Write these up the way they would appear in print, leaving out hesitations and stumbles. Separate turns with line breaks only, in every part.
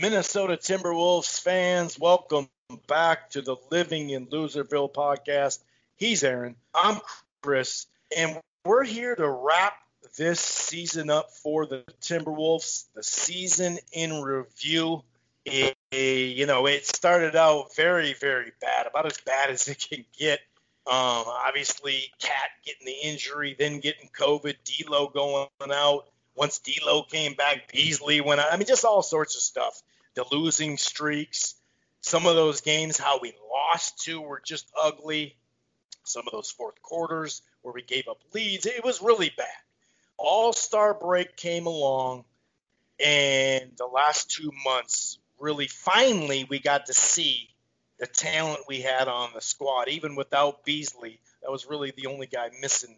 Minnesota Timberwolves fans, welcome back to the Living in Loserville podcast. He's Aaron. I'm Chris, and we're here to wrap this season up for the Timberwolves. The season in review. It started out very, very bad, about as bad as it can get. Obviously, Cat getting the injury, then getting COVID, D'Lo going out. Once D'Lo came back, Beasley went out. I mean, just all sorts of stuff. The losing streaks, some of those games, how we lost to were just ugly. Some of those fourth quarters where we gave up leads, it was really bad. All-Star break came along, and the last 2 months, really, finally, we got to see the talent we had on the squad. Even without Beasley, that was really the only guy missing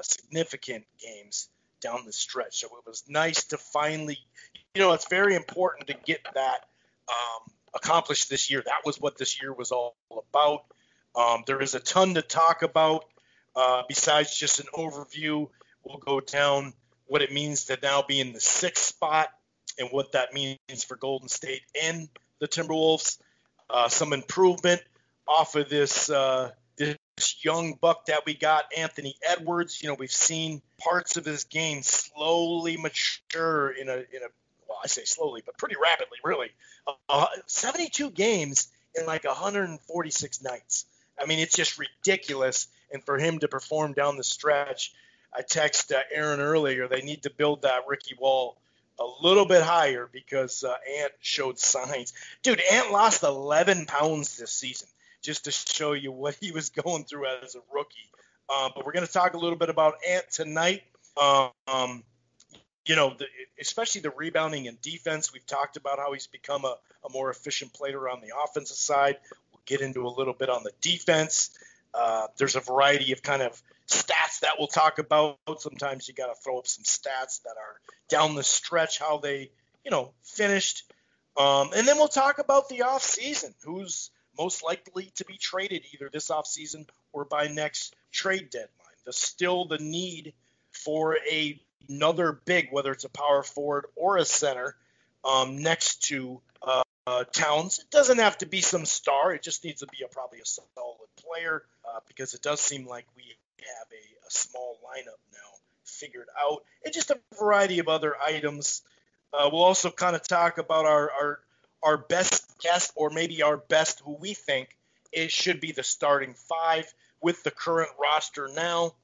significant games down the stretch. So it was nice to finally, it's very important to get that accomplished this year. That was what this year was all about. There is a ton to talk about besides just an overview. We'll go down what it means to now be in the 6th spot and what that means for Golden State and the Timberwolves. Some improvement off of this young buck that we got, Anthony Edwards. We've seen parts of his game slowly mature well, I say slowly, but pretty rapidly, really. 72 games in like 146 nights. I mean, it's just ridiculous. And for him to perform down the stretch, I texted Aaron earlier, they need to build that Ricky Wall a little bit higher because Ant showed signs. Dude, Ant lost 11 pounds this season, just to show you what he was going through as a rookie. But we're going to talk a little bit about Ant tonight. Especially the rebounding and defense. We've talked about how he's become a more efficient player on the offensive side. We'll get into a little bit on the defense. There's a variety of kind of stats that we'll talk about. Sometimes you got to throw up some stats that are down the stretch, how they, finished. And then we'll talk about the offseason, who's most likely to be traded either this offseason or by next trade deadline. There's still the need for another big, whether it's a power forward or a center, next to Towns. It doesn't have to be some star. It just needs to be probably a solid player because it does seem like we have a small lineup now figured out, and just a variety of other items. We'll also kind of talk about our best guest, or maybe our best who we think it should be the starting 5 with the current roster now.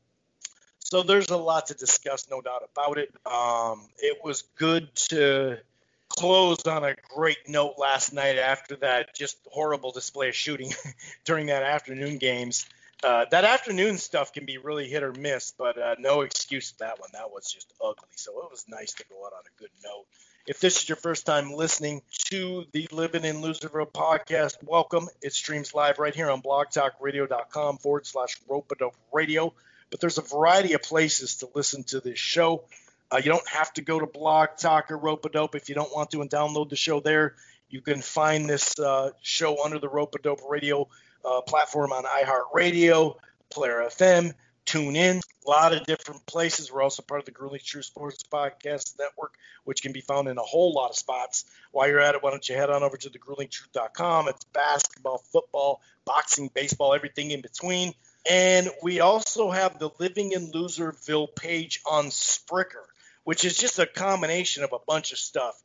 So there's a lot to discuss, no doubt about it. It was good to close on a great note last night after that just horrible display of shooting during that afternoon games. That afternoon stuff can be really hit or miss, but no excuse to that one. That was just ugly. So it was nice to go out on a good note. If this is your first time listening to the Living in Loserville podcast, welcome. It streams live right here on blogtalkradio.com/Rope-A-Dope Radio. But there's a variety of places to listen to this show. You don't have to go to Blog Talk or Rope-A-Dope if you don't want to and download the show there. You can find this show under the Rope-A-Dope Radio platform on iHeartRadio, Player FM, TuneIn, a lot of different places. We're also part of the Grueling True Sports Podcast Network, which can be found in a whole lot of spots. While you're at it, why don't you head on over to thegruelingtruth.com. It's basketball, football, boxing, baseball, everything in between. And we also have the Living in Loserville page on Spreaker, which is just a combination of a bunch of stuff.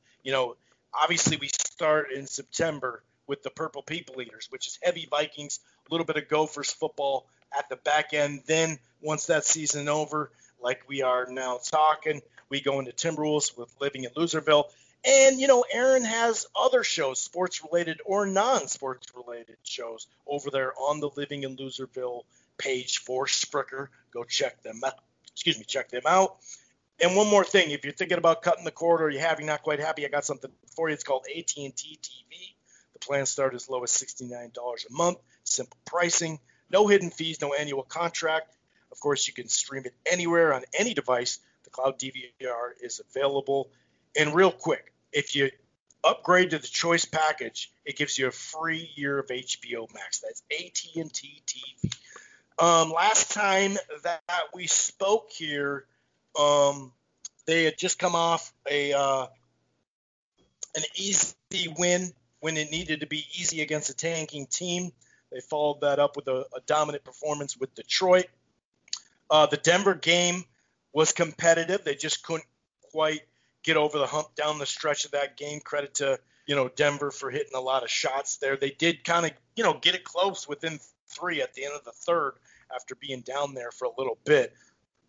Obviously we start in September with the Purple People Eaters, which is heavy Vikings, a little bit of Gophers football at the back end. Then once that season over, like we are now talking, we go into Timberwolves with Living in Loserville. And, Aaron has other shows, sports-related or non-sports-related shows over there on the Living in Loserville page for Spreaker. Go check them out. And one more thing, if you're thinking about cutting the cord or you're not quite happy, I got something for you. It's called AT&T TV. The plans start as low as $69 a month. Simple pricing, no hidden fees, no annual contract. Of course, you can stream it anywhere on any device. The cloud DVR is available. And real quick, if you upgrade to the choice package, it gives you a free year of HBO Max. That's AT&T TV. Last time that we spoke here, they had just come off a an easy win when it needed to be easy against a tanking team. They followed that up with a dominant performance with Detroit. The Denver game was competitive. They just couldn't quite get over the hump down the stretch of that game. Credit to, Denver for hitting a lot of shots there. They did kind of, get it close within 3 at the end of the third after being down there for a little bit.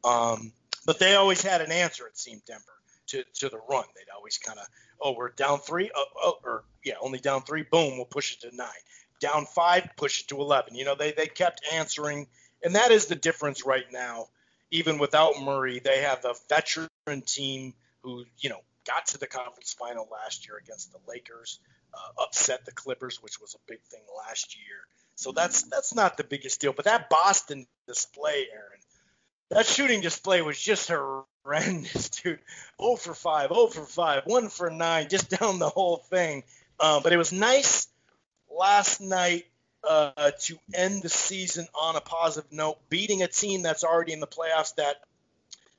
But they always had an answer, it seemed, Denver, to the run. They'd always kind of, we're down 3, only down 3, boom, we'll push it to 9. Down 5, push it to 11. They kept answering, and that is the difference right now. Even without Murray, they have a veteran team who, got to the conference final last year against the Lakers, upset the Clippers, which was a big thing last year. So that's not the biggest deal. But that Boston display, Aaron, that shooting display was just horrendous, dude. 0 for 5, 0 for 5, 1 for 9, just down the whole thing. But it was nice last night to end the season on a positive note, beating a team that's already in the playoffs that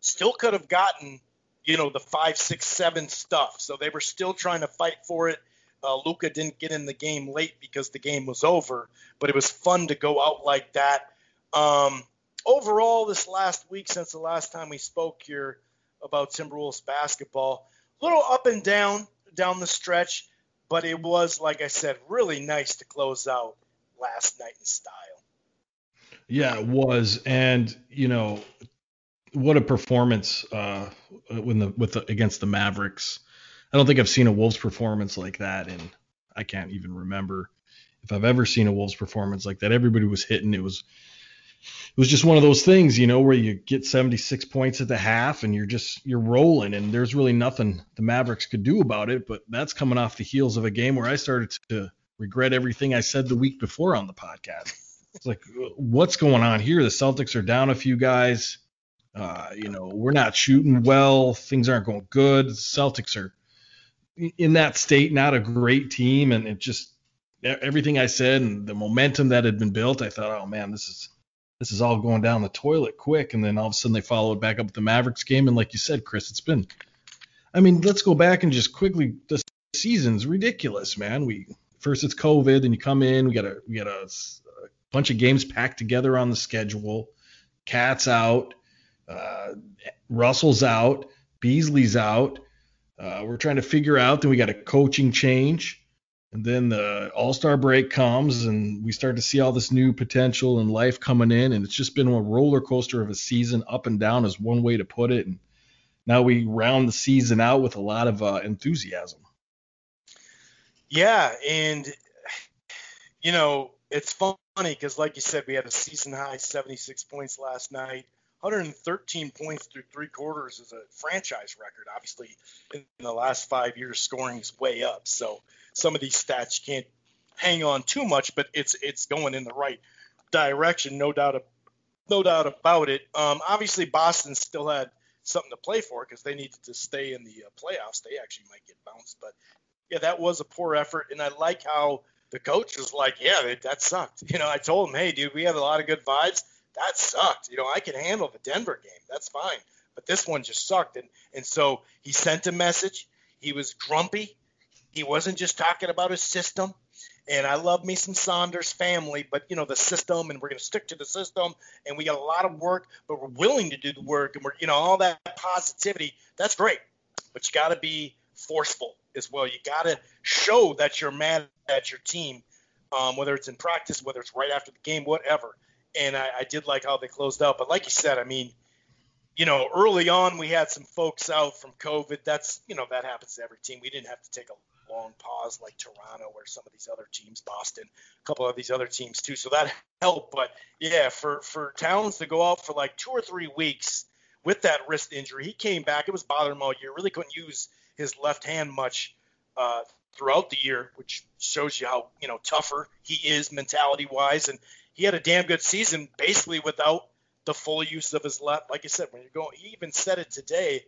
still could have gotten, the 5, 6, 7 stuff. So they were still trying to fight for it. Luka didn't get in the game late because the game was over, but it was fun to go out like that. Overall, this last week, since the last time we spoke here about Timberwolves basketball, a little up and down the stretch, but it was, like I said, really nice to close out last night in style.
Yeah, it was. And, what a performance against the Mavericks. I don't think I've seen a Wolves performance like that, and I can't even remember if I've ever seen a Wolves performance like that. Everybody was hitting. It was just one of those things, where you get 76 points at the half and you're rolling, and there's really nothing the Mavericks could do about it. But that's coming off the heels of a game where I started to regret everything I said the week before on the podcast. It's like, what's going on here? The Celtics are down a few guys. We're not shooting well. Things aren't going good. The Celtics are in that state, not a great team. And it just, everything I said and the momentum that had been built, I thought, oh man, this is all going down the toilet quick. And then all of a sudden they followed back up with the Mavericks game. And like you said, Chris, let's go back and just quickly, the season's ridiculous, man. First it's COVID, and you come in, we got a bunch of games packed together on the schedule. Cat's out. Russell's out. Beasley's out. We're trying to figure out, then we got a coaching change. And then the All-Star break comes, and we start to see all this new potential and life coming in. And it's just been a roller coaster of a season. Up and down is one way to put it. And now we round the season out with a lot of enthusiasm.
Yeah, and, it's funny because, like you said, we had a season-high 76 points last night. 113 points through 3 quarters is a franchise record. Obviously, in the last 5 years, scoring is way up. So some of these stats you can't hang on too much, but it's going in the right direction, no doubt about it. Obviously, Boston still had something to play for because they needed to stay in the playoffs. They actually might get bounced, but yeah, that was a poor effort. And I like how the coach was like, yeah, that sucked. I told him, hey, dude, we have a lot of good vibes. That sucked. I can handle the Denver game. That's fine. But this one just sucked. And so he sent a message. He was grumpy. He wasn't just talking about his system. And I love me some Saunders family, but, the system, and we're going to stick to the system, and we got a lot of work, but we're willing to do the work, and we're, all that positivity. That's great. But you got to be forceful as well. You got to show that you're mad at your team, whether it's in practice, whether it's right after the game, whatever. And I did like how they closed out. But like you said, early on we had some folks out from COVID. That's, that happens to every team. We didn't have to take a long pause like Toronto or some of these other teams, Boston, a couple of these other teams too. So that helped. But, yeah, for Towns to go out for like 2 or 3 weeks with that wrist injury, he came back. It was bothering him all year. Really couldn't use his left hand much throughout the year, which shows you how, tougher he is mentality-wise. And he had a damn good season basically without the full use of his left. Like I said, when you're going, he even said it today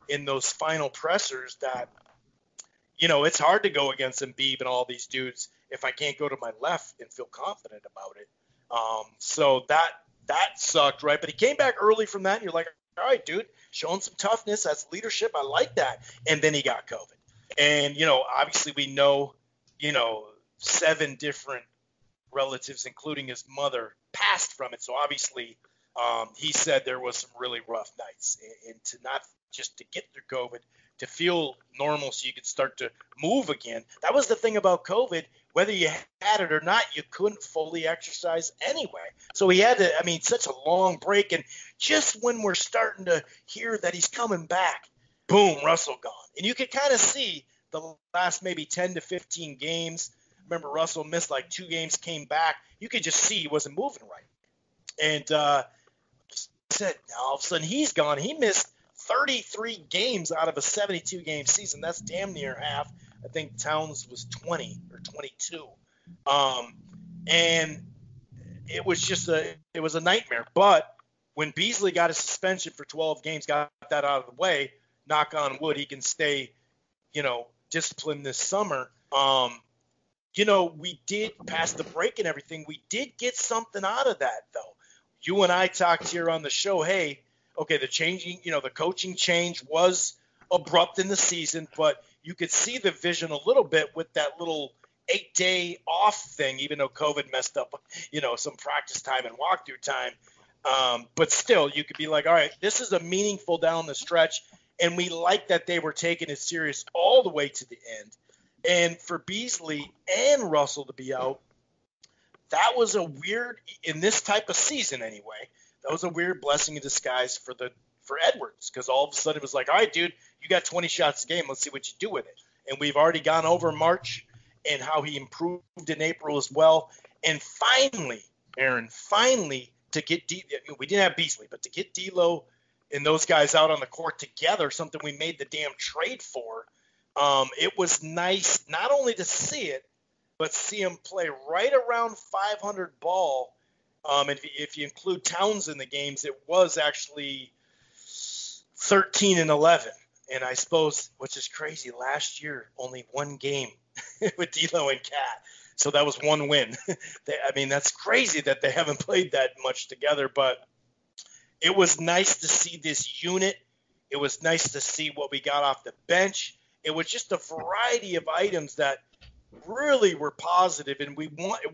in those final pressers that, it's hard to go against Embiid and all these dudes if I can't go to my left and feel confident about it. So that sucked, right? But he came back early from that, and you're like, all right, dude, showing some toughness. That's leadership. I like that. And then he got COVID. And, obviously we know, 7 different relatives, including his mother, passed from it. So obviously he said there was some really rough nights. And to not just to get through COVID, to feel normal so you could start to move again. That was the thing about COVID. Whether you had it or not, you couldn't fully exercise anyway. So he had such a long break. And just when we're starting to hear that he's coming back, boom, Russell gone. And you could kind of see the last maybe 10 to 15 games. Remember, Russell missed like 2 games, came back. You could just see he wasn't moving right. And all of a sudden he's gone. He missed 33 games out of a 72-game season. That's damn near half. I think Towns was 20 or 22. And it was it was a nightmare. But when Beasley got a suspension for 12 games, got that out of the way, knock on wood, he can stay, disciplined this summer. We did pass the break and everything. We did get something out of that, though. You and I talked here on the show, hey, okay, the coaching change was abrupt in the season, but you could see the vision a little bit with that little 8-day off thing, even though COVID messed up, some practice time and walkthrough time. But still, you could be like, all right, this is a meaningful down the stretch, and we like that they were taking it serious all the way to the end. And for Beasley and Russell to be out, that was a weird, in this type of season anyway, that was a weird blessing in disguise for Edwards, because all of a sudden it was like, all right, dude, you got 20 shots a game. Let's see what you do with it. And we've already gone over March and how he improved in April as well. And finally, Aaron, to get we didn't have Beasley, but to get D'Lo and those guys out on the court together, something we made the damn trade for, it was nice not only to see it, but see him play right around 500 ball. And if you include Towns in the games, it was actually 13 and 11. And I suppose, which is crazy, last year only 1 game with D'Lo and Cat. So that was 1 win. That's crazy that they haven't played that much together. But it was nice to see this unit. It was nice to see what we got off the bench. It was just a variety of items that really were positive, and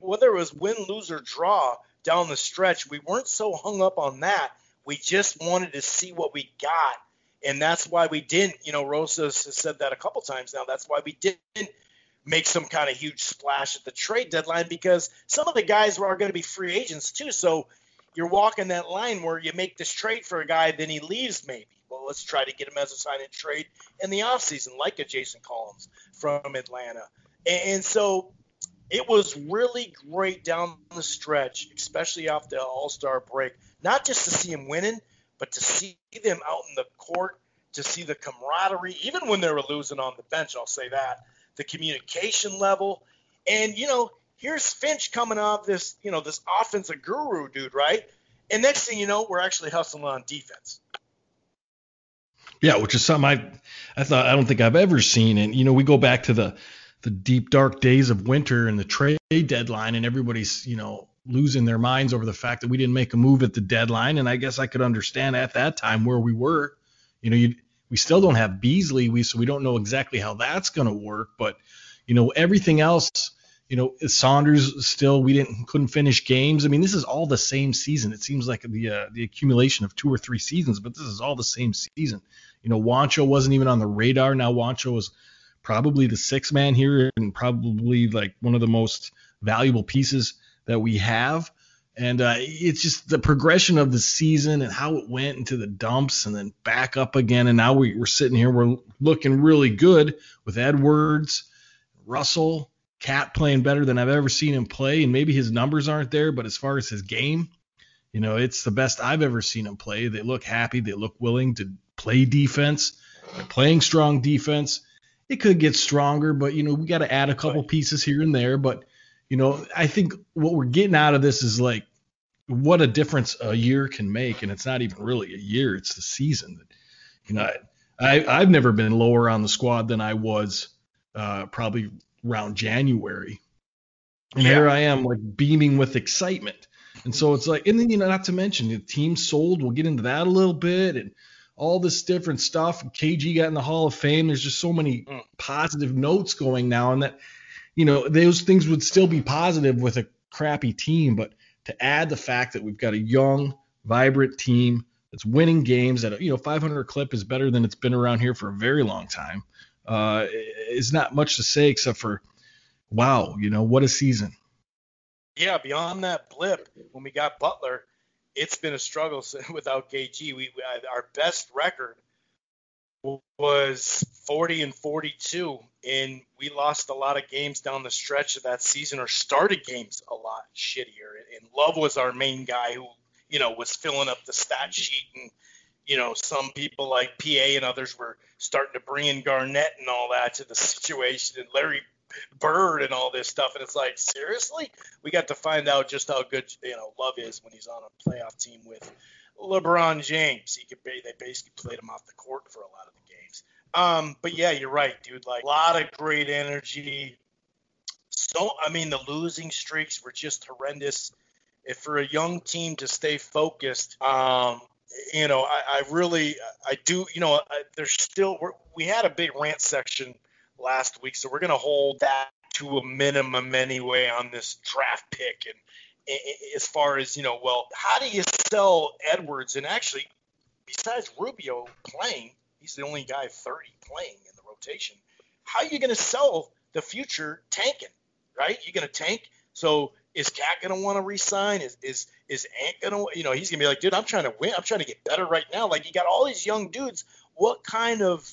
whether it was win, lose, or draw down the stretch, we weren't so hung up on that. We just wanted to see what we got, and that's why we didn't. Rosa has said that a couple times now. That's why we didn't make some kind of huge splash at the trade deadline, because some of the guys are going to be free agents too. So you're walking that line where you make this trade for a guy, then he leaves maybe. Well, let's try to get him as a sign and trade in the offseason, like a Jason Collins from Atlanta. And so it was really great down the stretch, especially off the All-Star break, not just to see him winning, but to see them out in the court, to see the camaraderie, even when they were losing on the bench, I'll say that, the communication level. And, here's Finch coming off this, this offensive guru dude, right? And next thing you know, we're actually hustling on defense.
Yeah, which is something I don't think I've ever seen. And, we go back to the deep, dark days of winter and the trade deadline, and everybody's, losing their minds over the fact that we didn't make a move at the deadline. And I guess I could understand at that time where we were. We still don't have Beasley, so we don't know exactly how that's going to work. But, everything else, Saunders still, couldn't finish games. This is all the same season. It seems like the accumulation of 2 or 3 seasons, but this is all the same season. Juancho wasn't even on the radar. Now Juancho is probably the 6th man here and probably like one of the most valuable pieces that we have. And it's just the progression of the season and how it went into the dumps and then back up again. And now we're sitting here, we're looking really good with Edwards, Russell, Cat playing better than I've ever seen him play. And maybe his numbers aren't there, but as far as his game, it's the best I've ever seen him play. They look happy. They look willing to play defense. They're playing strong defense. It could get stronger, but, we got to add a couple pieces here and there. But, I think what we're getting out of this is like what a difference a year can make. And it's not even really a year. It's the season. I've never been lower on the squad than I was probably around January. And here I am like beaming with excitement. And so it's like, and then, not to mention the team sold. We'll get into that a little bit and all this different stuff. KG got in the Hall of Fame. There's just so many positive notes going now, and that, those things would still be positive with a crappy team, but to add the fact that we've got a young, vibrant team that's winning games at 500 clip is better than it's been around here for a very long time. Is not much to say except for, wow, what a season.
Yeah, beyond that blip, when we got Butler, it's been a struggle without KG. Our best record was 40-42, and we lost a lot of games down the stretch of that season, or started games a lot shittier. And Love was our main guy who, was filling up the stat sheet, and some people like PA and others were starting to bring in Garnett and all that to the situation, and Larry Bird and all this stuff. And it's like, seriously? We got to find out just how good, Love is when he's on a playoff team with LeBron James. They basically played him off the court for a lot of the games. But yeah, you're right, dude. Like, a lot of great energy. So, the losing streaks were just horrendous. If for a young team to stay focused, I do, there's still, we had a big rant section last week, so we're going to hold that to a minimum anyway on this draft pick. And as far as, how do you sell Edwards? And actually, besides Rubio playing, he's the only guy 30 playing in the rotation. How are you going to sell the future tanking, right? You're going to tank. So is Cat going to want to resign? Is Ant going to, he's going to be like, dude, I'm trying to win. I'm trying to get better right now. Like, you got all these young dudes. What kind of,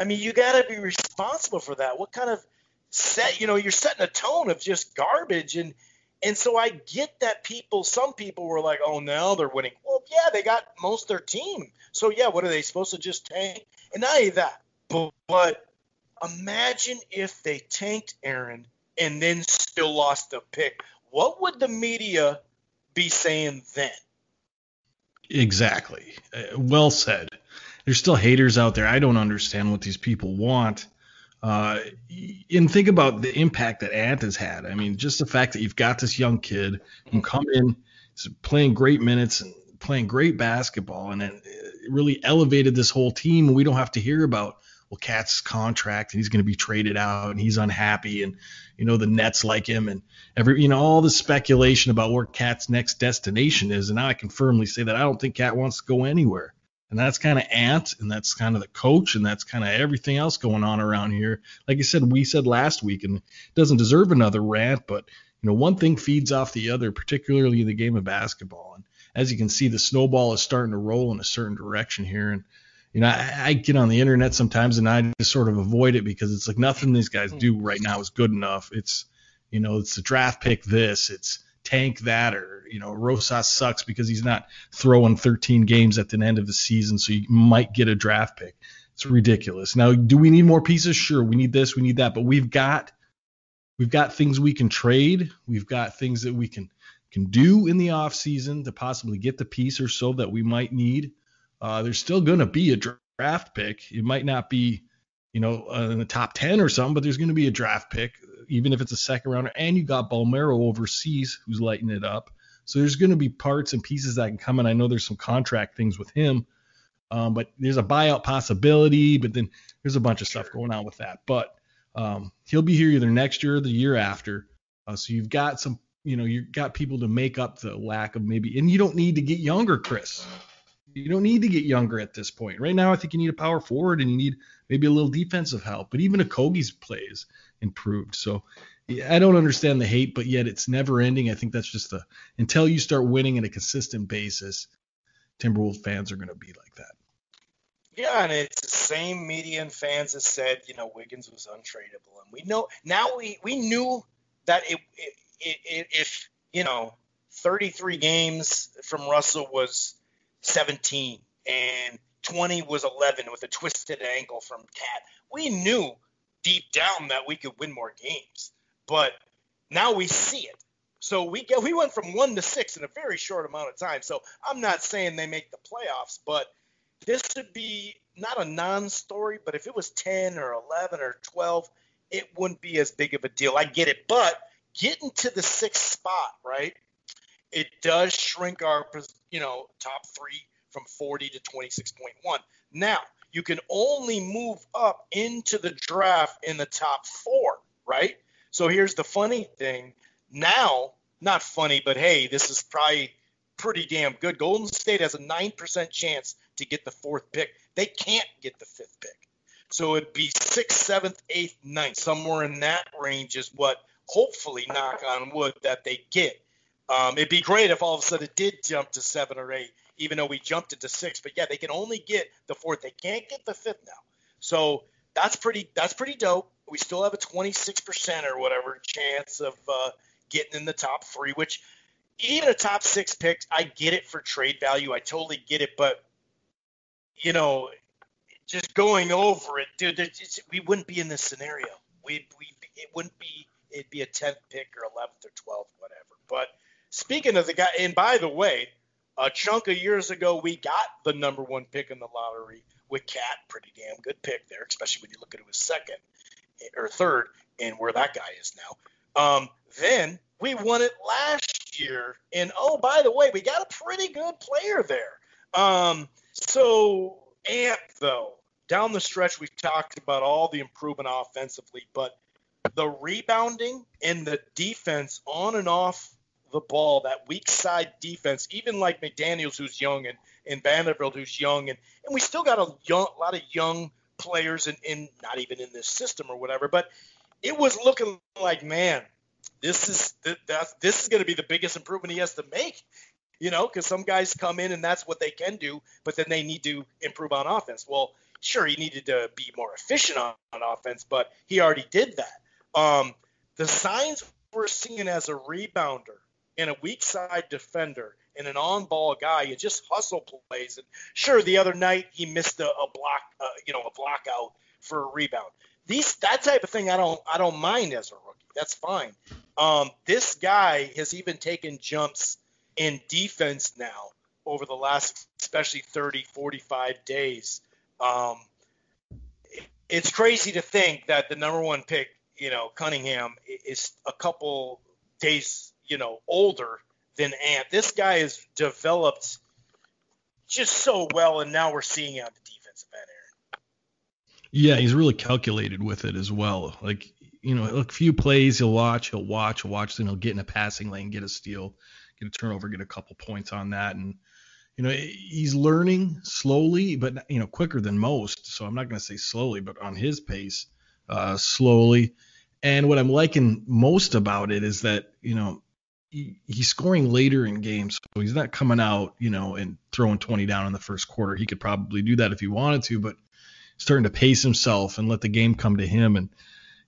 you got to be responsible for that. What kind of you're setting a tone of just garbage. And so I get that some people were like, oh, now they're winning. Well, yeah, they got most of their team. So, yeah, what are they supposed to just tank? And not only that, but imagine if they tanked, Aaron, and then still lost the pick. What would the media be saying then?
Exactly. Well said. There's still haters out there. I don't understand what these people want. And think about the impact that Ant has had. Just the fact that you've got this young kid who come in, playing great minutes and playing great basketball, and it really elevated this whole team. We don't have to hear about, well, Cat's contract and he's going to be traded out and he's unhappy, and the Nets like him, and all the speculation about where Cat's next destination is. And now I can firmly say that I don't think Cat wants to go anywhere. And that's kind of Ant, and that's kind of the coach, and that's kind of everything else going on around here. Like I said, we said last week, and it doesn't deserve another rant, but one thing feeds off the other, particularly in the game of basketball. And as you can see, the snowball is starting to roll in a certain direction here. And I get on the internet sometimes, and I just sort of avoid it because it's like nothing these guys do right now is good enough. It's it's the draft pick this, it's tank that, or Rosas sucks because he's not throwing 13 games at the end of the season, so you might get a draft pick. It's ridiculous. Now, do we need more pieces? Sure, we need this, we need that, but we've got things we can trade. We've got things that we can do in the off season to possibly get the piece or so that we might need. There's still going to be a draft pick. It might not be, in the top 10 or something, but there's going to be a draft pick, even if it's a second rounder. And you got Balmero overseas who's lighting it up. So there's going to be parts and pieces that can come in. I know there's some contract things with him, but there's a buyout possibility. But then there's a bunch of stuff going on with that. But he'll be here either next year or the year after. So you've got some, you've got people to make up the lack of maybe. And you don't need to get younger, Chris. You don't need to get younger at this point. Right now, I think you need a power forward and you need maybe a little defensive help. But even Okogie's play is improved. So yeah, I don't understand the hate, but yet it's never ending. I think that's just until you start winning on a consistent basis, Timberwolves fans are going to be like that. Yeah,
and it's the same media and fans that said, Wiggins was untradeable. And we know now we knew that if 33 games from Russell was 17 and 20 was 11 with a twisted ankle from Cat, we knew deep down that we could win more games. But now we see it. So we went from 1 to 6 in a very short amount of time. So I'm not saying they make the playoffs, but this would be not a non-story. But if it was 10 or 11 or 12, it wouldn't be as big of a deal. I get it. But getting to the 6th spot, right, it does shrink our, top 3 from 40 to 26.1. Now, you can only move up into the draft in the top 4, right? So here's the funny thing. Now, not funny, but hey, this is probably pretty damn good. Golden State has a 9% chance to get the 4th pick. They can't get the 5th pick. So it'd be 6th, 7th, 8th, 9th. Somewhere in that range is what, hopefully, knock on wood, that they get. It'd be great if all of a sudden it did jump to 7 or 8, even though we jumped it to 6. But, yeah, they can only get the 4th. They can't get the 5th now. So that's pretty dope. We still have a 26% or whatever chance of getting in the top 3, which even a top 6 pick, I get it for trade value. I totally get it. But, you know, just going over it, dude, we wouldn't be in this scenario. It'd be a 10th pick or 11th or 12th, whatever. But speaking of the guy, and by the way, a chunk of years ago, we got the number 1 pick in the lottery with Cat. Pretty damn good pick there, especially when you look at it was 2nd or 3rd and where that guy is now. Then we won it last year. And, oh, by the way, we got a pretty good player there. So Ant, though, down the stretch, we've talked about all the improvement offensively, but the rebounding and the defense on and off the ball, that weak side defense, even like McDaniels, who's young, and Vanderbilt, who's young, and we still got a lot of young players in not even in this system or whatever, but it was looking like, man, this is going to be the biggest improvement he has to make, you know, because some guys come in and that's what they can do, but then they need to improve on offense. Well, sure, he needed to be more efficient on offense, but he already did that. The signs we're seeing as a rebounder and a weak side defender and an on-ball guy, you just hustle plays. And sure, the other night he missed a block out for a rebound. That type of thing I don't mind as a rookie. That's fine. This guy has even taken jumps in defense now over the last, especially 30, 45 days. It's crazy to think that the number 1 pick, you know, Cunningham, is a couple days, you know, older than Ant. This guy has developed just so well, and now we're seeing it on the defensive end, Aaron.
Yeah, he's really calculated with it as well. Like, you know, a few plays he'll watch, then he'll get in a passing lane, get a steal, get a turnover, get a couple points on that. And, you know, he's learning slowly, but, you know, quicker than most. So I'm not going to say slowly, but on his pace, slowly. And what I'm liking most about it is that, you know, he's scoring later in games. So he's not coming out, you know, and throwing 20 down in the first quarter. He could probably do that if he wanted to, but starting to pace himself and let the game come to him. And,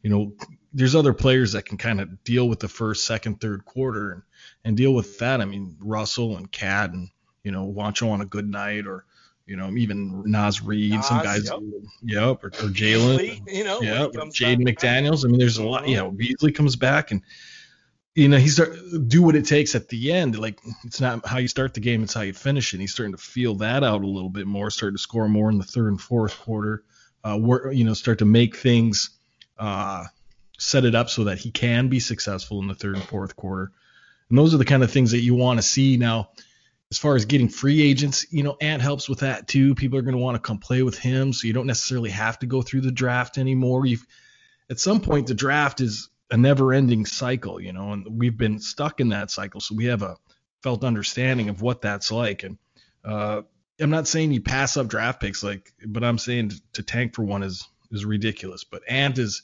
you know, there's other players that can kind of deal with the first, second, third quarter and deal with that. I mean, Russell and Cat and, you know, Wancho on a good night, or, you know, even Naz Reid, some guys, yep, or Jalen,
you know,
or Jaden McDaniels. I mean, there's a lot, you know, Beasley comes back and, you know, he's do what it takes at the end. Like, it's not how you start the game, it's how you finish it. He's starting to feel that out a little bit more, starting to score more in the third and fourth quarter, you know, start to make things, set it up so that he can be successful in the third and fourth quarter. And those are the kind of things that you want to see. Now, as far as getting free agents, you know, Ant helps with that too. People are going to want to come play with him, so you don't necessarily have to go through the draft anymore. At some point, the draft is a never-ending cycle, you know, and we've been stuck in that cycle, so we have a felt understanding of what that's like. And I'm not saying you pass up draft picks, but I'm saying to tank for one is ridiculous. But Ant is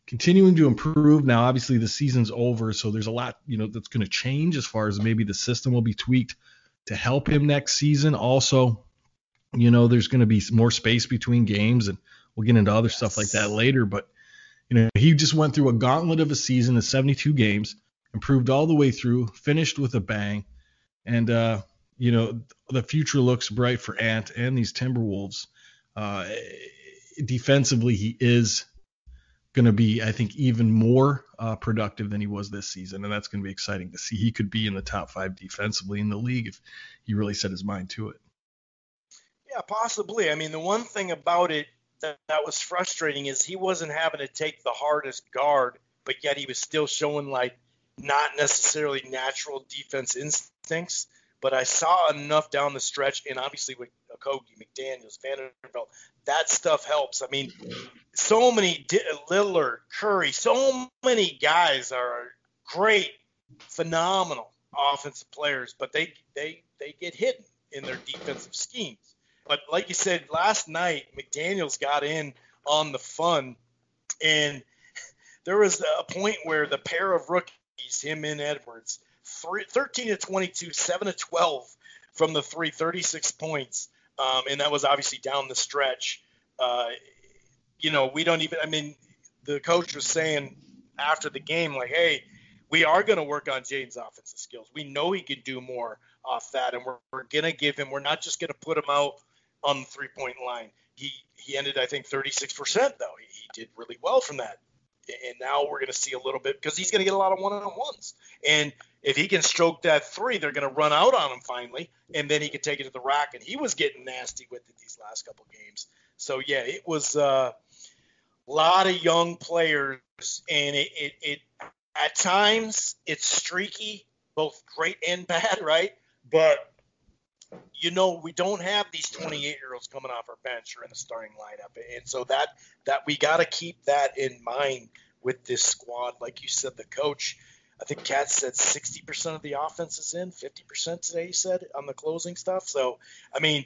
continuing to improve. Now, obviously, the season's over, so there's a lot, you know, that's going to change as far as maybe the system will be tweaked to help him next season. Also, you know, there's going to be more space between games, and we'll get into other stuff like that later. But, you know, he just went through a gauntlet of a season of 72 games, improved all the way through, finished with a bang. And, you know, the future looks bright for Ant and these Timberwolves. Defensively, he is going to be, I think, even more productive than he was this season, and that's going to be exciting to see. He could be in the top 5 defensively in the league if he really set his mind to it.
Yeah, possibly. I mean, the one thing about it that was frustrating is he wasn't having to take the hardest guard, but yet he was still showing, like, not necessarily natural defense instincts, but I saw enough down the stretch, and obviously with Okogie, McDaniels, Vanderbilt, that stuff helps. I mean, so many Lillard, Curry, so many guys are great, phenomenal offensive players, but they get hidden in their defensive schemes. But like you said, last night McDaniels got in on the fun, and there was a point where the pair of rookies, him and Edwards, 13 to 22, 7 to 12 from the three, 36 points, and that was obviously down the stretch. We don't even – I mean, the coach was saying after the game, like, hey, we are going to work on Jaden's offensive skills. We know he can do more off that, and we're going to give him – we're not just going to put him out on the three-point line. He ended, I think, 36%, though. He did really well from that. And now we're going to see a little bit because he's going to get a lot of one-on-ones. And if he can stroke that three, they're going to run out on him finally, and then he can take it to the rack. And he was getting nasty with it these last couple games. So, yeah, it was a lot of young players, and it at times it's streaky, both great and bad, right? But, we don't have these 28-year-olds coming off our bench or in the starting lineup. And so that we got to keep that in mind with this squad. Like you said, the coach, I think Kat said 60% of the offense is in, 50% today, he said, on the closing stuff. So, I mean,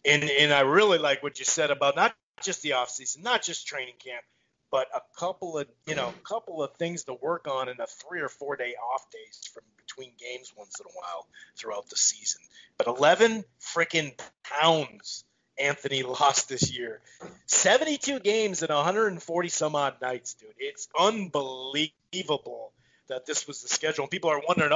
and I really like what you said about not just the offseason, not just training camp, but a couple of things to work on in a 3 or 4 day off days from between games once in a while throughout the season. But 11 freaking pounds Anthony lost this year. 72 games and 140 some odd nights, dude. It's unbelievable that this was the schedule. And people are wondering,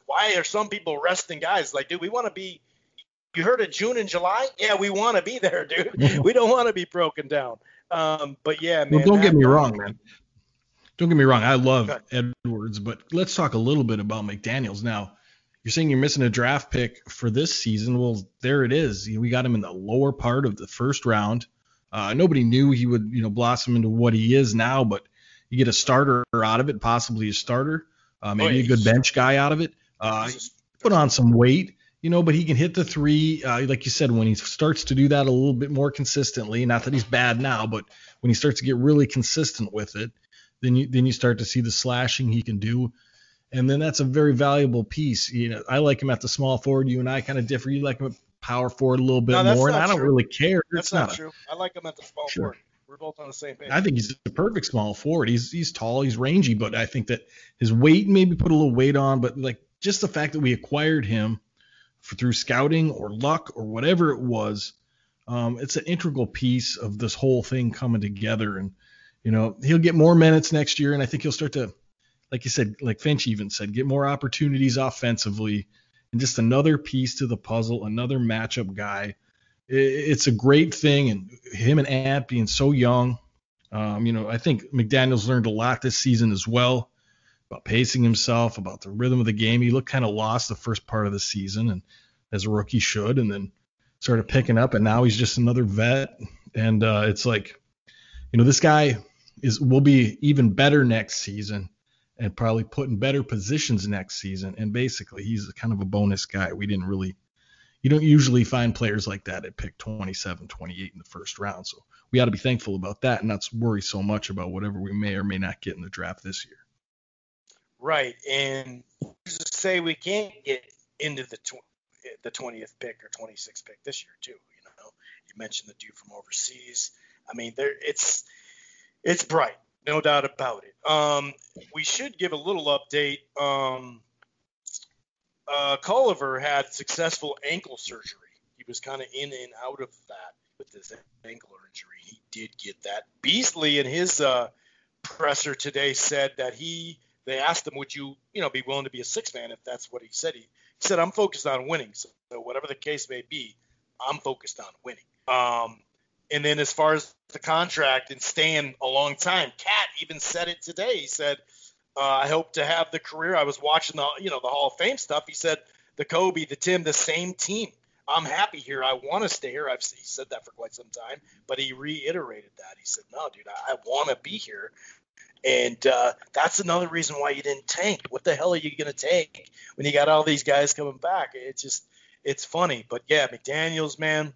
why are some people resting guys? Like, dude, we want to be – you heard of June and July? Yeah, we want to be there, dude. We don't want to be broken down. But, yeah, man.
Well, don't get me wrong, man. Don't get me wrong. I love Edwards, but let's talk a little bit about McDaniels. Now, you're saying you're missing a draft pick for this season. Well, there it is. We got him in the lower part of the first round. Nobody knew he would, blossom into what he is now, but you get a starter out of it, possibly a starter, maybe a good bench guy out of it. Put on some weight, but he can hit the three. Like you said, when he starts to do that a little bit more consistently, not that he's bad now, but when he starts to get really consistent with it, then you start to see the slashing he can do. And then that's a very valuable piece. I like him at the small forward. You and I kind of differ. You like him at power forward a little bit more, and I don't really care.
That's not true. I like him at the small forward. We're both on the same page.
I think he's the perfect small forward. He's tall, he's rangy, but I think that his weight, maybe put a little weight on, but like just the fact that we acquired him through scouting or luck or whatever it was, it's an integral piece of this whole thing coming together. And he'll get more minutes next year, and I think he'll start to, like you said, like Finch even said, get more opportunities offensively, and just another piece to the puzzle, another matchup guy. It's a great thing, and him and Ant being so young, I think McDaniels learned a lot this season as well about pacing himself, about the rhythm of the game. He looked kind of lost the first part of the season, and as a rookie should, and then started picking up, and now he's just another vet. And it's like, this guy will be even better next season and probably put in better positions next season. And basically, he's kind of a bonus guy. You don't usually find players like that at pick 27, 28 in the first round. So we ought to be thankful about that and not worry so much about whatever we may or may not get in the draft this year.
Right. And to say we can't get into the 20th pick or 26th pick this year too. You mentioned the dude from overseas. I mean, it's bright, no doubt about it. We should give a little update. Culliver had successful ankle surgery. He was kind of in and out of that with this ankle injury. He did get that. Beasley in his presser today said that they asked him, would you be willing to be a six man if that's what he said. He said, I'm focused on winning. So whatever the case may be, I'm focused on winning. And then as far as the contract and staying a long time, Kat even said it today. He said, I hope to have the career. I was watching the Hall of Fame stuff. He said, the Kobe, the Tim, the same team. I'm happy here. I want to stay here. He said that for quite some time, but he reiterated that. He said, no, dude, I want to be here. And that's another reason why you didn't tank. What the hell are you going to tank when you got all these guys coming back? It's funny. But, yeah, McDaniels, man,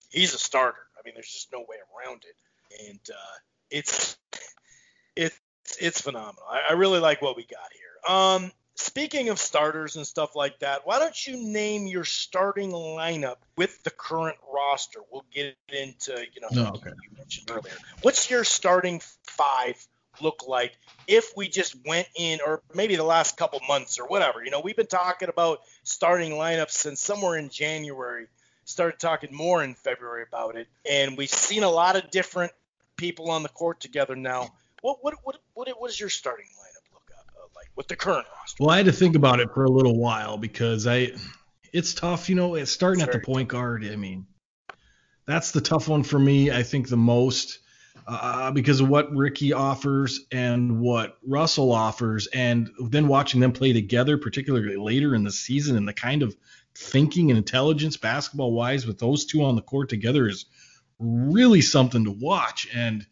he's a starter. I mean, there's just no way around it. And it's phenomenal. I really like what we got here. Speaking of starters and stuff like that, why don't you name your starting lineup with the current roster? We'll get into,
Okay.
You mentioned earlier. What's your starting five look like if we just went in, or maybe the last couple months or whatever? We've been talking about starting lineups since somewhere in January, started talking more in February about it, and we've seen a lot of different people on the court together now. What is your starting lineup like with the current roster?
Well, I had to think about it for a little while because it's tough, it's starting at the point guard. I mean, that's the tough one for me, I think, the most because of what Ricky offers and what Russell offers, and then watching them play together, particularly later in the season, and the kind of thinking and intelligence basketball-wise with those two on the court together is really something to watch. And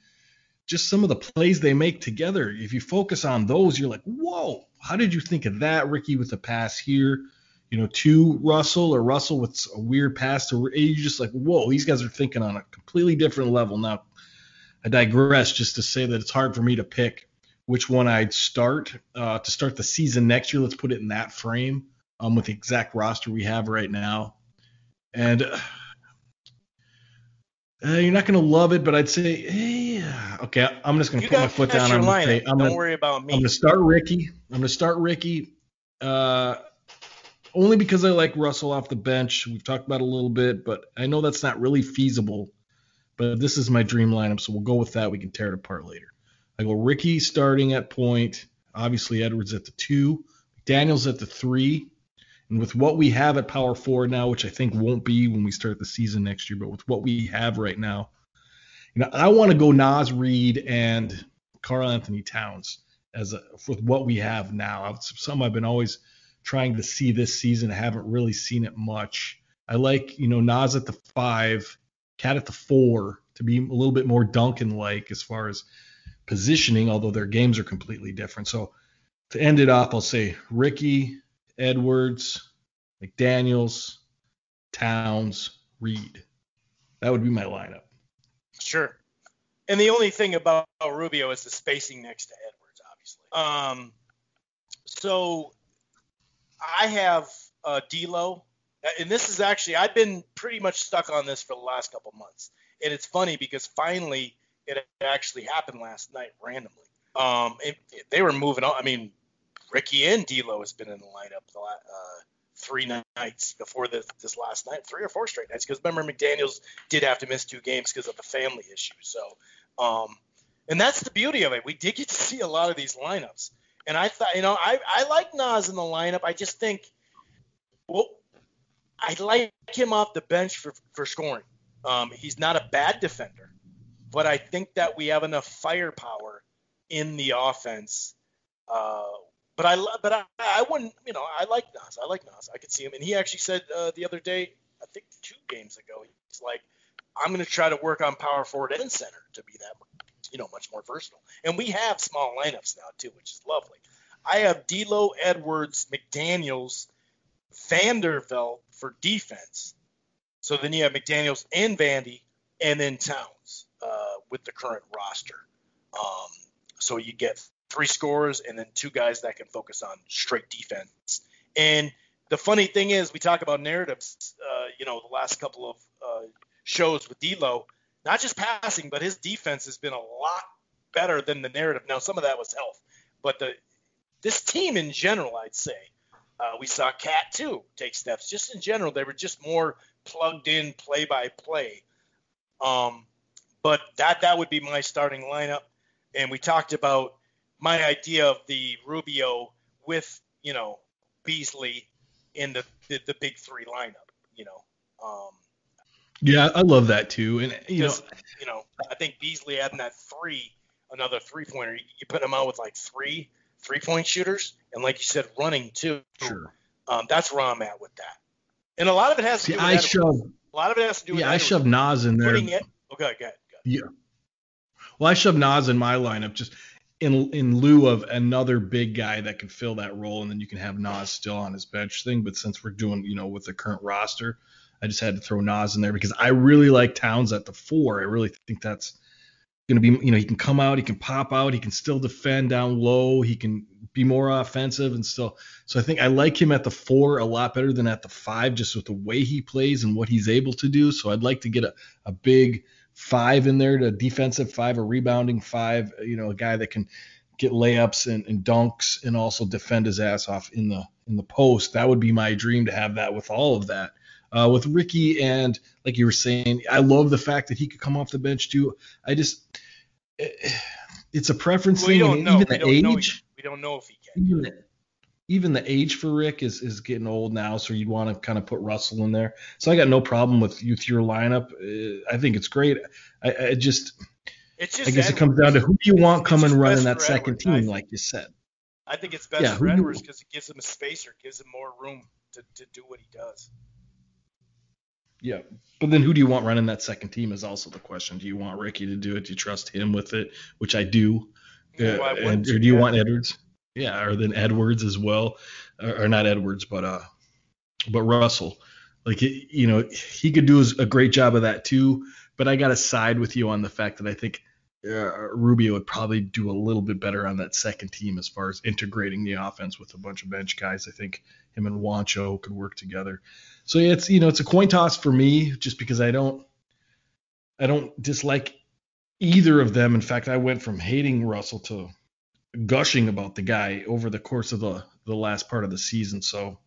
just some of the plays they make together, if you focus on those, you're like, whoa, how did you think of that? Ricky with the pass here, to Russell, or Russell with a weird pass to, you're just like, whoa, these guys are thinking on a completely different level. Now, I digress just to say that it's hard for me to pick which one I'd start to start the season next year. Let's put it in that frame with the exact roster we have right now. And you're not going to love it, but I'd say, hey, okay, I'm just going to put my foot down.
Don't worry about me.
I'm going to start Ricky. Only because I like Russell off the bench. We've talked about it a little bit, but I know that's not really feasible. But this is my dream lineup, so we'll go with that. We can tear it apart later. I go Ricky starting at point. Obviously, Edwards at the 2. Daniels at the 3. And with what we have at power forward now, which I think won't be when we start the season next year, but with what we have right now, I want to go Naz Reid and Karl Anthony Towns with what we have now. It's something I've been always trying to see this season. I haven't really seen it much. I like, Naz at the 5, Cat at the 4 to be a little bit more Duncan-like as far as positioning, although their games are completely different. So to end it off, I'll say Ricky, Edwards, McDaniels, Towns, Reid. That would be my lineup.
Sure. And the only thing about Rubio is the spacing next to Edwards, obviously. So I have D'Lo, and this is actually, I've been pretty much stuck on this for the last couple months. And it's funny because finally it actually happened last night randomly. They were moving on. I mean, Ricky and D'Lo has been in the lineup the 3 nights before this last night, 3 or 4 straight nights. Because remember, McDaniels did have to miss 2 games because of the family issue. So, and that's the beauty of it. We did get to see a lot of these lineups. And I thought, I like Naz in the lineup. I just think, I like him off the bench for scoring. He's not a bad defender, but I think that we have enough firepower in the offense. But I wouldn't, I like Naz. I could see him. And he actually said the other day, I think 2 games ago, he's like, I'm going to try to work on power forward and center to be that, much more versatile. And we have small lineups now too, which is lovely. I have D'Lo, Edwards, McDaniels, Vanderbilt for defense. So then you have McDaniels and Vandy, and then Towns with the current roster. So you get 3 scorers and then 2 guys that can focus on straight defense. And the funny thing is, we talk about narratives, the last couple of shows with D'Lo, not just passing, but his defense has been a lot better than the narrative. Now, some of that was health, but this team in general, I'd say, we saw Cat too take steps. Just in general, they were just more plugged in play by play. But that would be my starting lineup. And we talked about my idea of the Rubio with, Beasley in the big 3 lineup,
Yeah, I love that too. And
I think Beasley adding that 3, another 3-pointer, you put him out with like 3 3-point shooters, and like you said, running too.
Sure.
That's where I'm at with that. And a lot of it has to do with a lot of it has to do with
I shove Naz in there.
Okay, go ahead.
Yeah. Well, I shove Naz in my lineup. Just in lieu of another big guy that could fill that role, and then you can have Nas still on his bench thing. But since we're doing, with the current roster, I just had to throw Nas in there because I really like Towns at the 4. I really think that's going to be, he can come out, he can pop out, he can still defend down low, he can be more offensive and still. So I think I like him at the 4 a lot better than at the 5, just with the way he plays and what he's able to do. So I'd like to get a big 5 in there, a defensive 5, a rebounding 5, a guy that can get layups and dunks and also defend his ass off in the post. That would be my dream, to have that with all of that. With Ricky, and like you were saying, I love the fact that he could come off the bench too. It's a preference thing.
Even the
age.
We don't know if he can.
Even the age for Rick is getting old now, so you'd want to kind of put Russell in there. So I got no problem with your lineup. I think it's great. I guess it comes down to who do you want coming running that second team, like you said.
I think it's best for Edwards because it gives him a spacer, gives him more room to do what he does.
Yeah, but then who do you want running that second team is also the question. Do you want Ricky to do it? Do you trust him with it? Which I do. Or do you want Edwards? Yeah, or then Edwards as well, or not Edwards, but Russell. Like, he could do a great job of that too. But I got to side with you on the fact that I think Rubio would probably do a little bit better on that second team as far as integrating the offense with a bunch of bench guys. I think him and Juancho could work together. So yeah, it's a coin toss for me, just because I don't dislike either of them. In fact, I went from hating Russell to gushing about the guy over the course of the last part of the season. So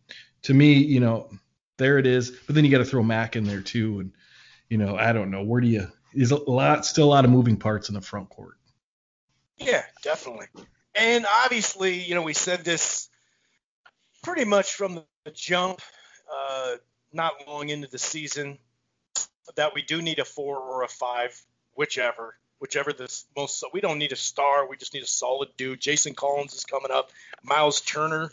to me, there it is. But then you got to throw Mac in there too, and I don't know, there's still a lot of moving parts in the front court.
Yeah, definitely. And obviously, we said this pretty much from the jump, not long into the season, that we do need a 4 or a 5, whichever the most. So we don't need a star. We just need a solid dude. Jason Collins is coming up. Miles Turner,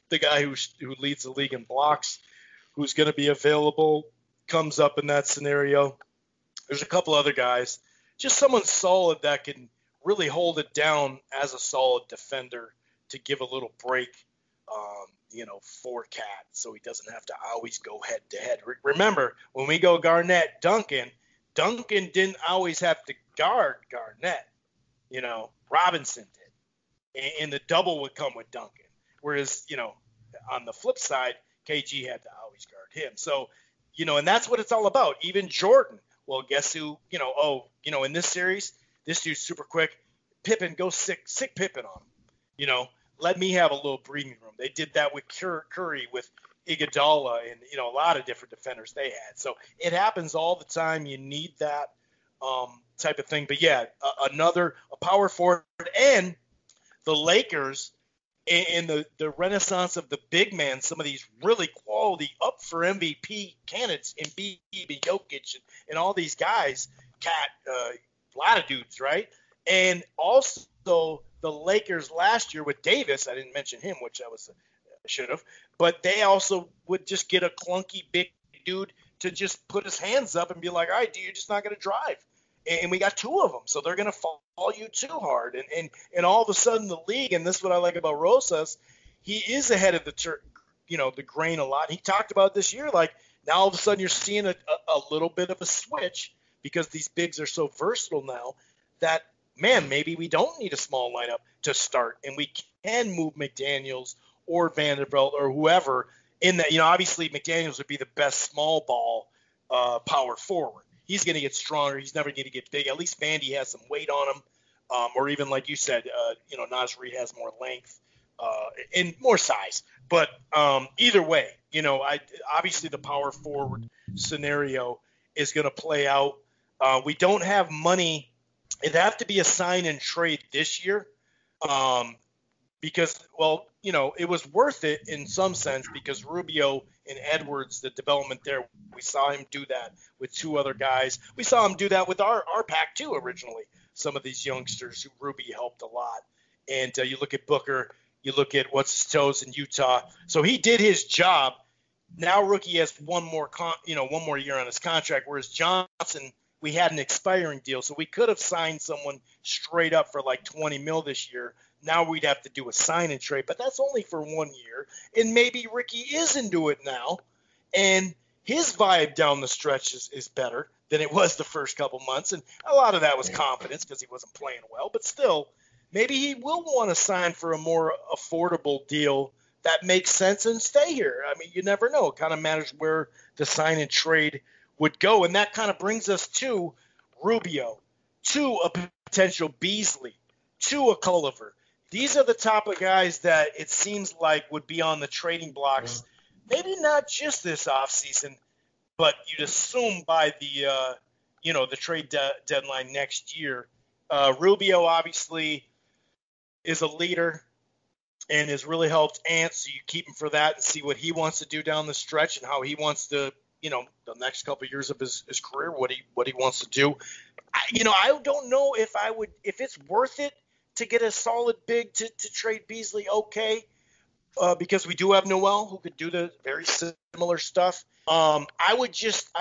the guy who leads the league in blocks, who's going to be available, comes up in that scenario. There's a couple other guys. Just someone solid that can really hold it down as a solid defender to give a little break, for Cat, so he doesn't have to always go head to head. Remember, when we go Garnett, Duncan didn't always have to guard Garnett. Robinson did. And the double would come with Duncan. Whereas, on the flip side, KG had to always guard him. So, and that's what it's all about. Even Jordan. Well, guess who, in this series, this dude's super quick. Pippen, go sick Pippen on him. Let me have a little breathing room. They did that with Curry, with Iguodala, and, a lot of different defenders they had. So it happens all the time. You need that type of thing. But, yeah, a power forward. And the Lakers and the renaissance of the big man, some of these really quality up for MVP candidates, Embiid, Jokic, and all these guys, a lot of dudes, right? And also the Lakers last year with Davis, I didn't mention him, which I should have, but they also would just get a clunky big dude to just put his hands up and be like, all right, dude, you're just not going to drive. And we got 2 of them, so they're going to fall you too hard. And all of a sudden the league, and this is what I like about Rosas, he is ahead of the grain a lot. He talked about this year, like now all of a sudden you're seeing a little bit of a switch because these bigs are so versatile now that, man, maybe we don't need a small lineup to start, and we can move McDaniels or Vanderbilt or whoever in that. Obviously McDaniels would be the best small ball power forward. He's going to get stronger. He's never going to get big. At least Vandy has some weight on him, or even like you said, Nasri has more length and more size. But either way, obviously the power forward scenario is going to play out. We don't have money. It'd have to be a sign and trade this year because, it was worth it in some sense because Rubio and Edwards, the development there, we saw him do that with 2 other guys. We saw him do that with our pack too originally, some of these youngsters who Ruby helped a lot. And you look at Booker, you look at what's-his-toes in Utah. So he did his job. Now Rookie has one more year on his contract, whereas Johnson we had an expiring deal, so we could have signed someone straight up for like 20 mil this year. Now we'd have to do a sign and trade, but that's only for 1 year. And maybe Ricky is into it now, and his vibe down the stretch is better than it was the first couple months. And a lot of that was confidence because he wasn't playing well. But still, maybe he will want to sign for a more affordable deal that makes sense and stay here. I mean, you never know. It kind of matters where the sign and trade would go. And that kind of brings us to Rubio, to a potential Beasley, to a Culliver. These are the type of guys that it seems like would be on the trading blocks, maybe not just this offseason, but you'd assume by the trade deadline next year. Rubio obviously is a leader and has really helped Ant, so you keep him for that and see what he wants to do down the stretch and how he wants to, the next couple of years of his career, what he wants to do. I don't know if it's worth it to get a solid big to trade Beasley, because we do have Noel who could do the very similar stuff. I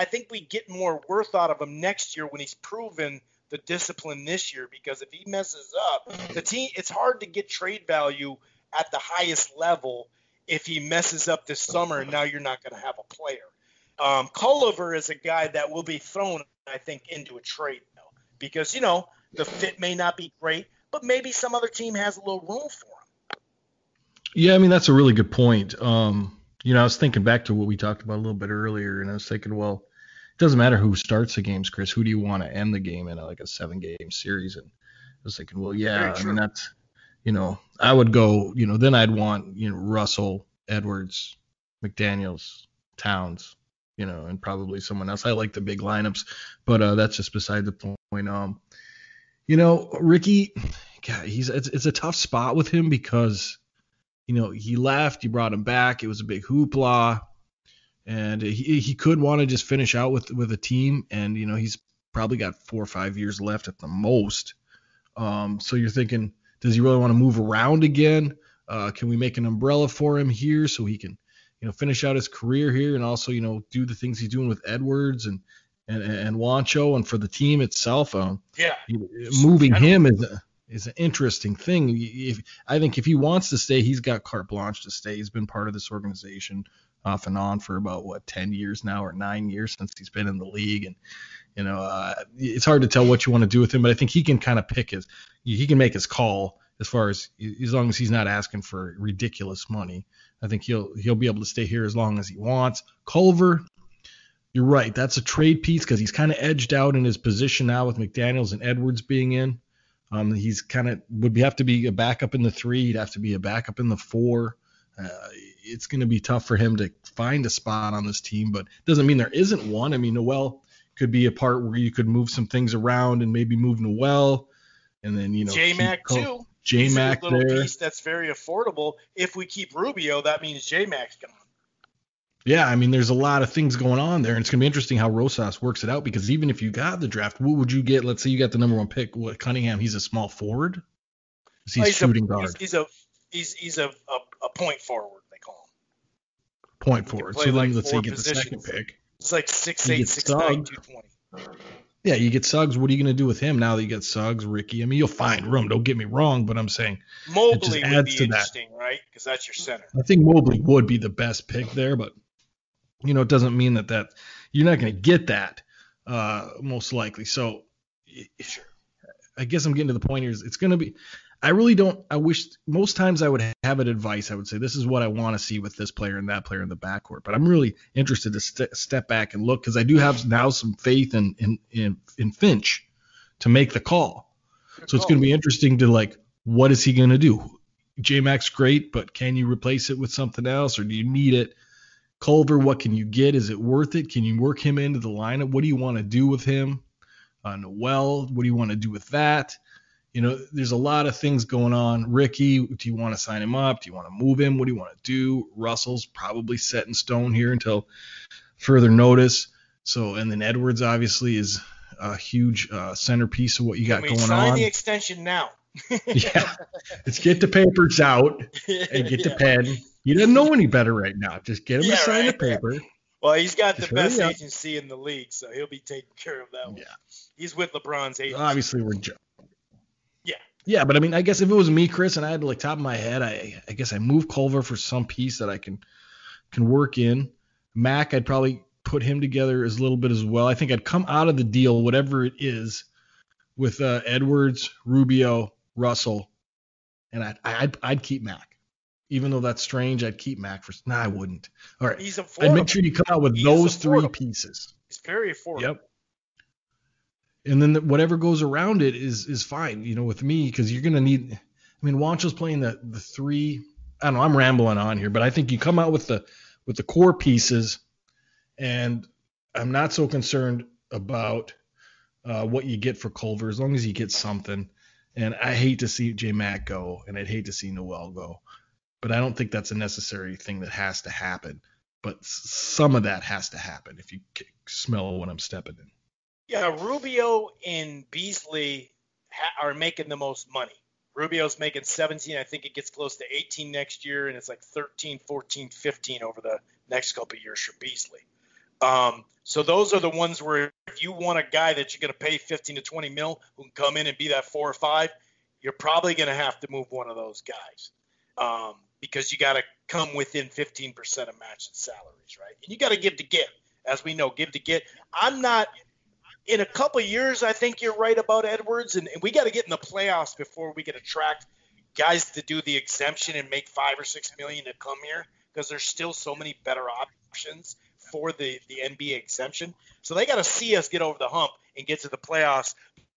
think we get more worth out of him next year when he's proven the discipline this year, because if he messes up, the team, it's hard to get trade value at the highest level if he messes up this summer and now you're not going to have a player. Culliver is a guy that will be thrown, I think, into a trade now because, the fit may not be great, but maybe some other team has a little room for him.
Yeah, I mean, that's a really good point. I was thinking back to what we talked about a little bit earlier, and I was thinking, well, it doesn't matter who starts the games, Chris. Who do you want to end the game in, like a 7-game series? And I was thinking, well, yeah, I mean, that's, I would go, then I'd want, Russell, Edwards, McDaniels, Towns, and probably someone else. I like the big lineups, but that's just beside the point. Ricky, God, it's a tough spot with him because, he left, you brought him back. It was a big hoopla, and he could want to just finish out with a team, and he's probably got 4 or 5 years left at the most. So you're thinking, does he really want to move around again? Can we make an umbrella for him here so he can, finish out his career here and also, do the things he's doing with Edwards and Wancho and for the team itself? Moving him is an interesting thing. I think if he wants to stay, he's got carte blanche to stay. He's been part of this organization off and on for about 10 years now or 9 years since he's been in the league, and it's hard to tell what you want to do with him, but I think he can kind of he can make his call as long as he's not asking for ridiculous money. I think he'll be able to stay here as long as he wants. Culver, you're right, that's a trade piece because he's kind of edged out in his position now with McDaniels and Edwards being in. He's would have to be a backup in the 3. He'd have to be a backup in the 4. It's going to be tough for him to find a spot on this team, but it doesn't mean there isn't one. I mean, Noel could be a part where you could move some things around and maybe move Noel, and then
J-Mac too.
J-Mac
a little
there.
Piece that's very affordable. If we keep Rubio, that means J-Mac's gone.
Yeah, I mean, there's a lot of things going on there, and it's going to be interesting how Rosas works it out, because even if you got the draft, what would you get? Let's say you got the number 1 pick. Cunningham, he's a small forward? He's shooting guard.
He's a point forward, they call him.
Point forward. So then let's say you get the second pick.
It's like 6'8", 6'9", 220.
Yeah, you get Suggs. What are you going to do with him now that you got Suggs, Ricky? I mean, you'll find room. Don't get me wrong, but I'm saying
Mobley would be interesting, right? Because that's your center.
I think Mobley would be the best pick there, but it doesn't mean that you're not going to get that most likely. So
sure.
I guess I'm getting to the point here. It's going to be. I really don't. I wish most times I would have an advice. I would say this is what I want to see with this player and that player in the backcourt. But I'm really interested to step back and look, because I do have now some faith in Finch to make the call. So it's going to be interesting to what is he going to do? J-Mac's great, but can you replace it with something else, or do you need it? Culver, what can you get? Is it worth it? Can you work him into the lineup? What do you want to do with him? Noel, what do you want to do with that? There's a lot of things going on. Ricky, do you want to sign him up? Do you want to move him? What do you want to do? Russell's probably set in stone here until further notice. So, and then Edwards obviously is a huge centerpiece of what you got going on.
Sign the extension now.
Yeah, let's get the papers out and get the pen. He doesn't know any better right now. Just get him to sign the paper.
Well, he's got the
Just
best
hurry up.
agency in the league, so he'll be taking care of that one.
Yeah.
He's with LeBron's agency.
Obviously,
Yeah.
Yeah, but I mean, I guess if it was me, Chris, and I had to like top of my head, I guess I move Culver for some piece that I can work in. Mac, I'd probably put him together as a little bit as well. I think I'd come out of the deal, whatever it is, with Edwards, Rubio, Russell, and I'd keep Mac. Even though that's strange, I'd keep Mac for. Nah, I wouldn't. All right,
He's affordable.
I'd make sure you come out with those three pieces.
He's very affordable.
Yep. And then whatever goes around it is fine, with me, because you're gonna need. I mean, Wancho's playing the three. I don't know. I'm rambling on here, but I think you come out with the core pieces, and I'm not so concerned about what you get for Culver as long as you get something. And I hate to see J Mac go, and I'd hate to see Noel go, but I don't think that's a necessary thing that has to happen. But some of that has to happen if you smell what I'm stepping in.
Yeah, Rubio and Beasley are making the most money. Rubio's making 17. I think it gets close to 18 next year, and it's like 13, 14, 15 over the next couple of years for Beasley. So those are the ones where if you want a guy that you're going to pay 15 to 20 mil who can come in and be that 4 or 5, you're probably going to have to move one of those guys because you got to come within 15% of matching salaries, right? And you got to give to get. As we know, give to get. I'm not – in a couple of years, I think you're right about Edwards, and we got to get in the playoffs before we can attract guys to do the exemption and make $5 or $6 million to come here because there's still so many better options for the NBA exemption. So they got to see us get over the hump and get to the playoffs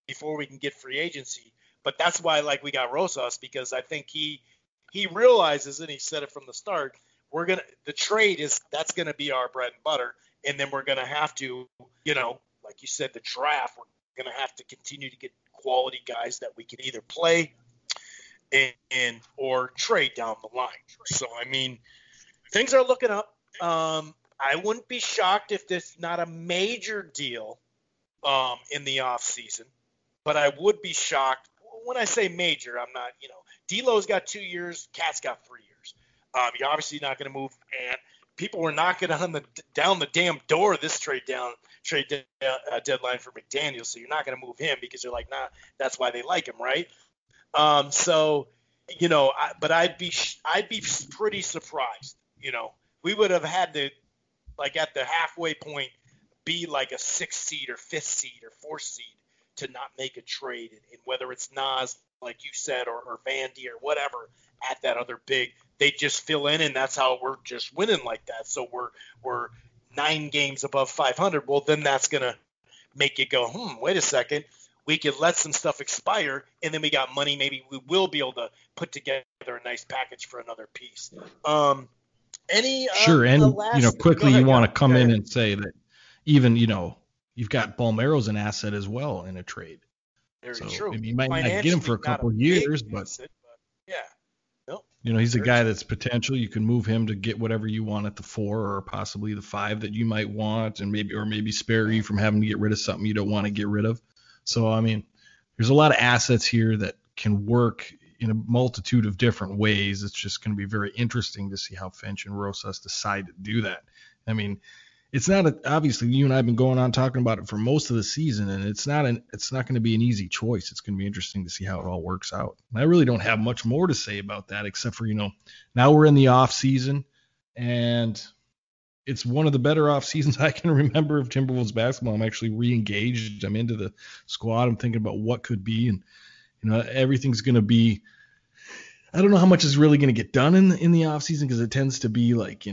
before we can get free agency. But that's why, like, we got Rosas, because I think he realizes, and he said it from the start, the trade that's gonna be our bread and butter, and then we're gonna have to, like you said, the draft, we're gonna have to continue to get quality guys that we can either play and or trade down the line. So I mean, things are looking up. I wouldn't be shocked if this is not a major deal in the off season, but I would be shocked when I say major. I'm not, D'Lo's got 2 years, Cat's got 3 years. You're obviously not going to move Ant. People were knocking down the damn door this trade deadline for McDaniels, so you're not going to move him because you're like, nah, that's why they like him, right? But I'd be pretty surprised. We would have had to, like at the halfway point, be like a 6th seed or 5th seed or 4th seed to not make a trade, and whether it's Nas, like you said, or Vandy or whatever at that other big, they just fill in, and that's how we're just winning like that. So we're 9 games above 500. Well, then that's gonna make you go, wait a second. We could let some stuff expire, and then we got money. Maybe we will be able to put together a nice package for another piece.
Sure, and quickly you want to come in and say that even you've got Balmero's an asset as well in a trade.
Very true.
Maybe you might not get him for a couple of years, but
yeah. Nope.
He's a guy that's potential. You can move him to get whatever you want at the 4 or possibly the 5 that you might want, and maybe spare you from having to get rid of something you don't want to get rid of. So I mean, there's a lot of assets here that can work in a multitude of different ways. It's just going to be very interesting to see how Finch and Rosas decide to do that. I mean, it's not obviously you and I have been going on talking about it for most of the season, and it's not going to be an easy choice. It's going to be interesting to see how it all works out. And I really don't have much more to say about that except for now we're in the off season, and it's one of the better off seasons I can remember of Timberwolves basketball. I'm actually re-engaged. I'm into the squad. I'm thinking about what could be, and everything's going to be. I don't know how much is really going to get done in the off season because it tends to be like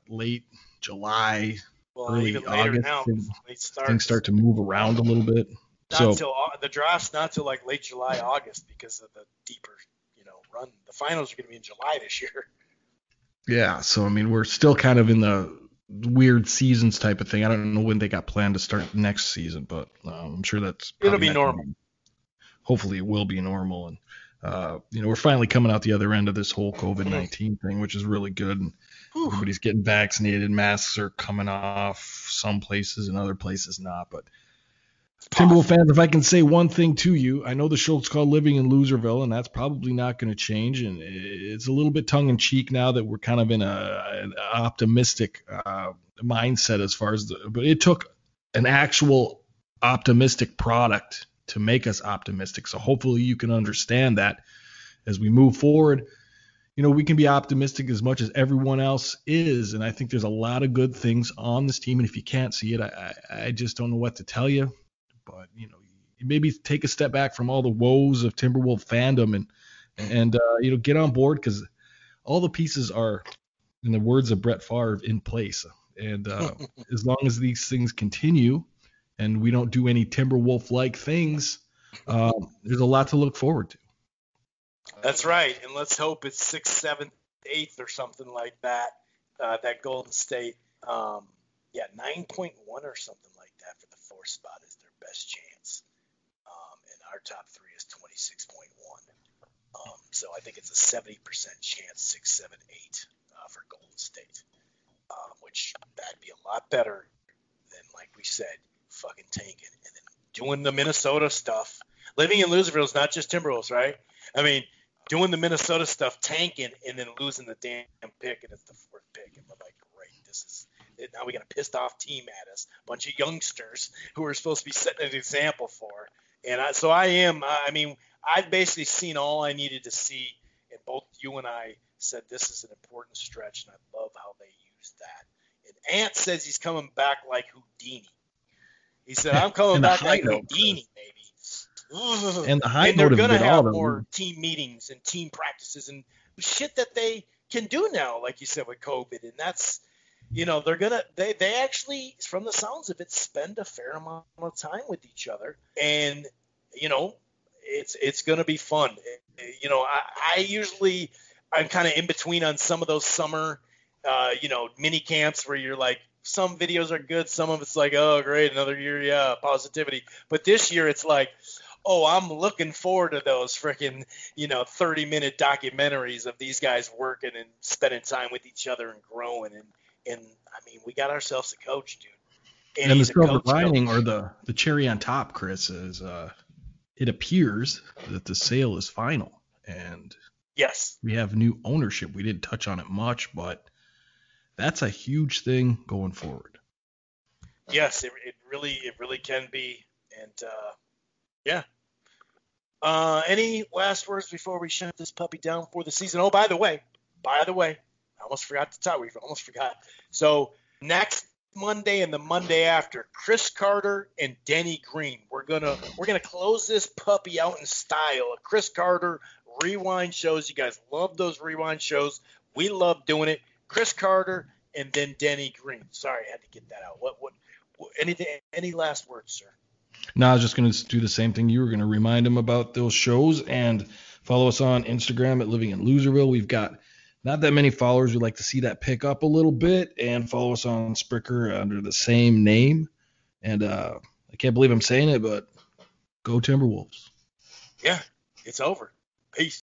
late July, early August.
Now,
things start to move around a little bit.
The draft's not till like late July, August because of the deeper run. The finals are going to be in July this year.
Yeah, so I mean we're still kind of in the weird seasons type of thing. I don't know when they got planned to start next season, but I'm sure it'll
be normal.
Hopefully it will be normal, and we're finally coming out the other end of this whole COVID-19 thing, which is really good. And everybody's getting vaccinated. Masks are coming off some places and other places not. But Timberwolves fans, if I can say one thing to you, I know the show's called Living in Loserville, and that's probably not going to change. And it's a little bit tongue-in-cheek now that we're kind of in an optimistic mindset as far as but it took an actual optimistic product to make us optimistic. So hopefully you can understand that as we move forward. We can be optimistic as much as everyone else is, and I think there's a lot of good things on this team. And if you can't see it, I just don't know what to tell you. But maybe take a step back from all the woes of Timberwolves fandom and get on board, because all the pieces are, in the words of Brett Favre, in place. And as long as these things continue and we don't do any Timberwolf-like things, there's a lot to look forward to.
That's right, and let's hope it's 6th, 7th, 8th or something like that. That Golden State, 9.1 or something like that for the 4th spot is their best chance. And our top 3 is 26.1. So I think it's a 70% chance 6, 7, 8 for Golden State, which that'd be a lot better than, like we said, fucking tanking and then doing the Minnesota stuff. Living in Loserville is not just Timberwolves, right? I mean, doing the Minnesota stuff, tanking, and then losing the damn pick, and it's the 4th pick, and we're like, great, this is it. Now we got a pissed off team at us, a bunch of youngsters who are supposed to be setting an example for. And I've basically seen all I needed to see, and both you and I said this is an important stretch, and I love how they used that. And Ant says he's coming back like Houdini. He said, I'm coming back like Houdini, baby.
And the high
and they're
note
going to
of it all,
have more team meetings and team practices and shit that they can do now, like you said, with COVID. And that's, they're going to, they actually, from the sounds of it, spend a fair amount of time with each other. And, it's going to be fun. I'm kind of in between on some of those summer, mini camps where you're like, some videos are good. Some of it's like, oh, great, another year, yeah, positivity. But this year it's like, oh, I'm looking forward to those freaking, 30-minute documentaries of these guys working and spending time with each other and growing. And we got ourselves a coach, dude.
And the silver lining, or the cherry on top, Chris, is it appears that the sale is final. And
yes,
we have new ownership. We didn't touch on it much, but that's a huge thing going forward.
Yes, it really can be. And yeah. Any last words before we shut this puppy down for the season? Oh, by the way, I almost forgot to tell you. Almost forgot. So next Monday and the Monday after, Chris Carter and Denny Green. We're gonna close this puppy out in style. A Chris Carter rewind shows. You guys love those rewind shows. We love doing it. Chris Carter and then Denny Green. Sorry, I had to get that out. What any last words, sir?
No, I was just going to do the same thing. You were going to remind them about those shows and follow us on Instagram at Living in Loserville. We've got not that many followers. We'd like to see that pick up a little bit, and follow us on Spricker under the same name. And I can't believe I'm saying it, but go Timberwolves.
Yeah, it's over. Peace.